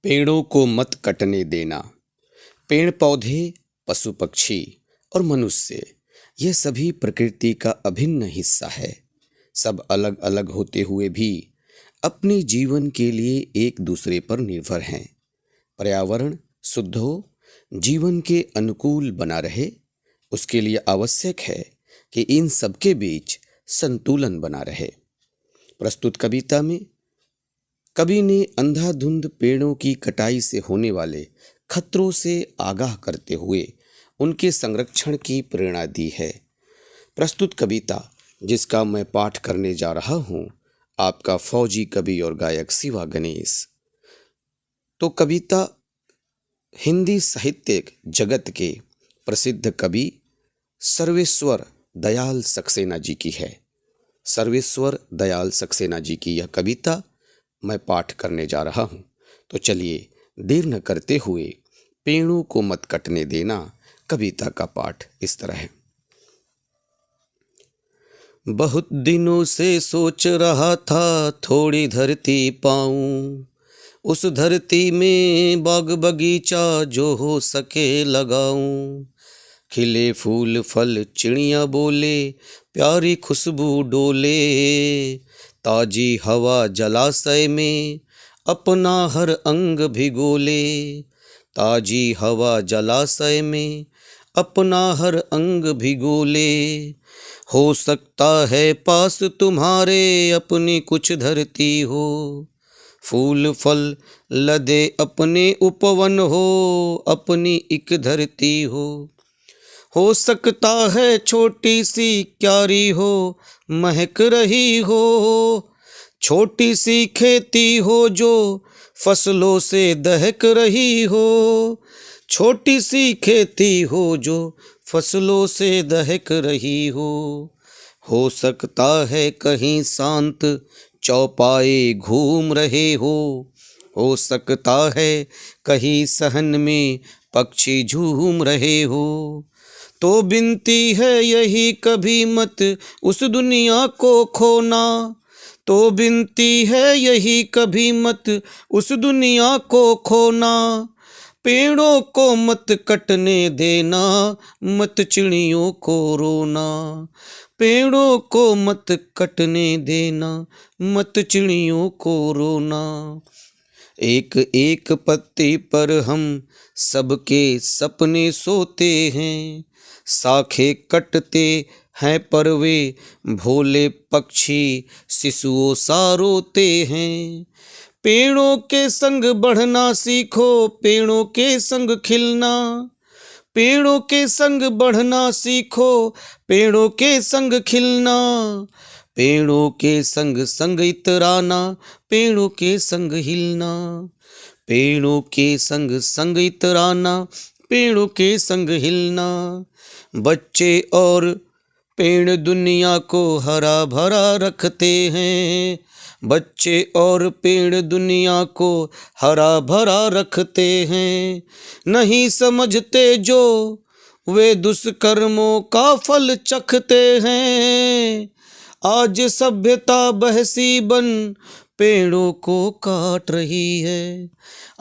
पेड़ों को मत कटने देना। पेड़ पौधे, पशु पक्षी और मनुष्य, यह सभी प्रकृति का अभिन्न हिस्सा है। सब अलग अलग होते हुए भी अपने जीवन के लिए एक दूसरे पर निर्भर हैं। पर्यावरण शुद्ध हो, जीवन के अनुकूल बना रहे, उसके लिए आवश्यक है कि इन सबके बीच संतुलन बना रहे। प्रस्तुत कविता में कवि ने अंधाधुंध पेड़ों की कटाई से होने वाले खतरों से आगाह करते हुए उनके संरक्षण की प्रेरणा दी है। प्रस्तुत कविता जिसका मैं पाठ करने जा रहा हूँ, आपका फौजी कवि और गायक शिवा गणेश। तो कविता हिंदी साहित्य जगत के प्रसिद्ध कवि सर्वेश्वर दयाल सक्सेना जी की है। सर्वेश्वर दयाल सक्सेना जी की यह कविता मैं पाठ करने जा रहा हूँ। तो चलिए देर न करते हुए पेड़ों को मत कटने देना कविता का पाठ इस तरह है। बहुत दिनों से सोच रहा था थोड़ी धरती पाऊं, उस धरती में बाग बगीचा जो हो सके लगाऊं। खिले फूल फल चिड़िया बोले, प्यारी खुशबू डोले, ताजी हवा जलाशय में अपना हर अंग भिगोले। ताजी हवा जलाशय में अपना हर अंग भिगोले। हो सकता है पास तुम्हारे अपनी कुछ धरती हो, फूल फल लदे अपने उपवन हो, अपनी एक धरती हो सकता है छोटी सी क्यारी हो, महक रही हो, छोटी सी खेती हो जो फसलों से दहक रही हो, छोटी सी खेती हो जो फसलों से दहक रही हो सकता है कहीं शांत चौपाए घूम रहे हो सकता है कहीं सहन में पक्षी झूम रहे हो। तो बिनती है यही कभी मत उस दुनिया को खोना, तो बिनती है यही कभी मत उस दुनिया को खोना। पेड़ों को मत कटने देना, मत चिड़ियों को रोना। पेड़ों को मत कटने देना, मत चिड़ियों को रोना। एक एक पत्ती पर हम सबके सपने सोते हैं, शाखे कटते हैं पर वे भोले पक्षी शिशुओं सा रोते हैं। पेड़ों के संग बढ़ना सीखो, पेड़ों के संग खिलना। पेड़ों के संग बढ़ना सीखो, पेड़ों के संग खिलना। पेड़ों के संग संग इतराना, पेड़ों के संग हिलना। पेड़ों के संग संग इतराना, पेड़ों के संग हिलना। बच्चे और पेड़ दुनिया को हरा भरा रखते हैं, बच्चे और पेड़ दुनिया को हरा भरा रखते हैं। नहीं समझते जो वे दुष्कर्मों का फल चखते हैं। आज सभ्यता बहसी बन पेड़ों को काट रही है,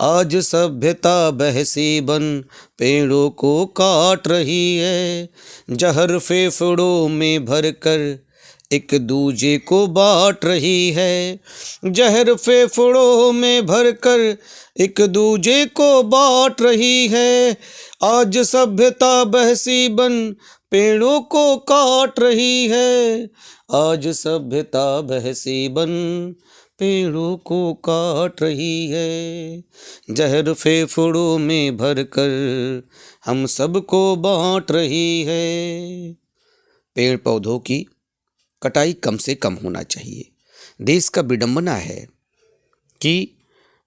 आज सभ्यता बहसी बन पेड़ों को काट रही है। जहर फेफड़ों में भरकर एक दूजे को बांट रही है, जहर फेफड़ों में भरकर एक दूजे को बांट रही है। आज सभ्यता बहसी बन पेड़ों को काट रही है, आज सभ्यता बहसी बन पेड़ों को काट रही है। जहर फेफड़ों में भरकर हम सबको बांट रही है। पेड़ पौधों की कटाई कम से कम होना चाहिए। देश का विडंबना है कि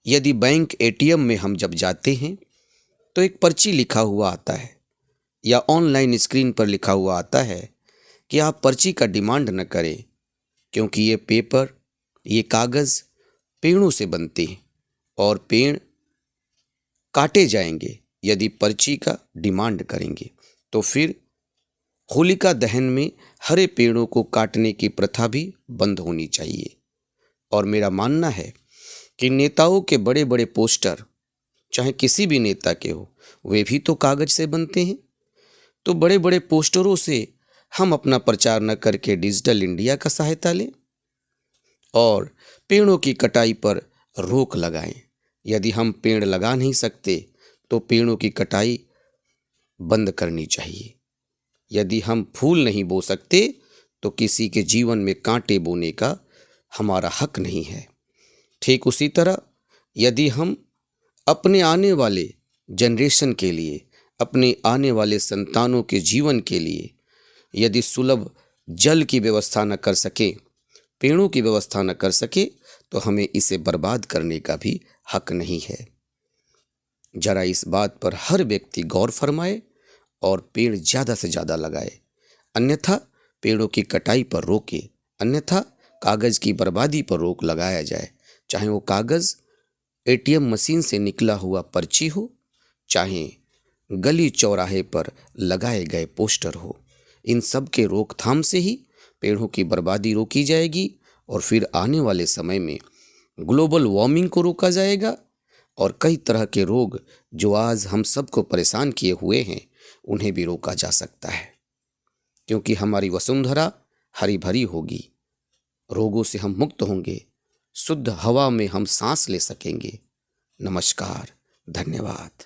यदि बैंक एटीएम में हम जब जाते हैं तो एक पर्ची लिखा हुआ आता है या ऑनलाइन स्क्रीन पर लिखा हुआ आता है कि आप पर्ची का डिमांड न करें, क्योंकि ये पेपर, ये कागज़ पेड़ों से बनते हैं और पेड़ काटे जाएंगे यदि पर्ची का डिमांड करेंगे। तो फिर होलिका दहन में हरे पेड़ों को काटने की प्रथा भी बंद होनी चाहिए। और मेरा मानना है कि नेताओं के बड़े बड़े पोस्टर चाहे किसी भी नेता के हो, वे भी तो कागज से बनते हैं। तो बड़े बड़े पोस्टरों से हम अपना प्रचार न करके डिजिटल इंडिया का सहायता लें और पेड़ों की कटाई पर रोक लगाएं। यदि हम पेड़ लगा नहीं सकते तो पेड़ों की कटाई बंद करनी चाहिए। यदि हम फूल नहीं बो सकते तो किसी के जीवन में कांटे बोने का हमारा हक नहीं है। ठीक उसी तरह यदि हम अपने आने वाले जनरेशन के लिए, अपने आने वाले संतानों के जीवन के लिए यदि सुलभ जल की व्यवस्था न कर सके, पेड़ों की व्यवस्था न कर सके, तो हमें इसे बर्बाद करने का भी हक नहीं है। जरा इस बात पर हर व्यक्ति गौर फरमाए और पेड़ ज़्यादा से ज़्यादा लगाए, अन्यथा पेड़ों की कटाई पर रोके, अन्यथा कागज़ की बर्बादी पर रोक लगाया जाए। चाहे वो कागज़ एटीएम मशीन से निकला हुआ पर्ची हो, चाहे गली चौराहे पर लगाए गए पोस्टर हो, इन सब के रोकथाम से ही पेड़ों की बर्बादी रोकी जाएगी और फिर आने वाले समय में ग्लोबल वार्मिंग को रोका जाएगा और कई तरह के रोग जो आज हम सबको परेशान किए हुए हैं उन्हें भी रोका जा सकता है, क्योंकि हमारी वसुंधरा हरी भरी होगी, रोगों से हम मुक्त होंगे, शुद्ध हवा में हम सांस ले सकेंगे। नमस्कार, धन्यवाद।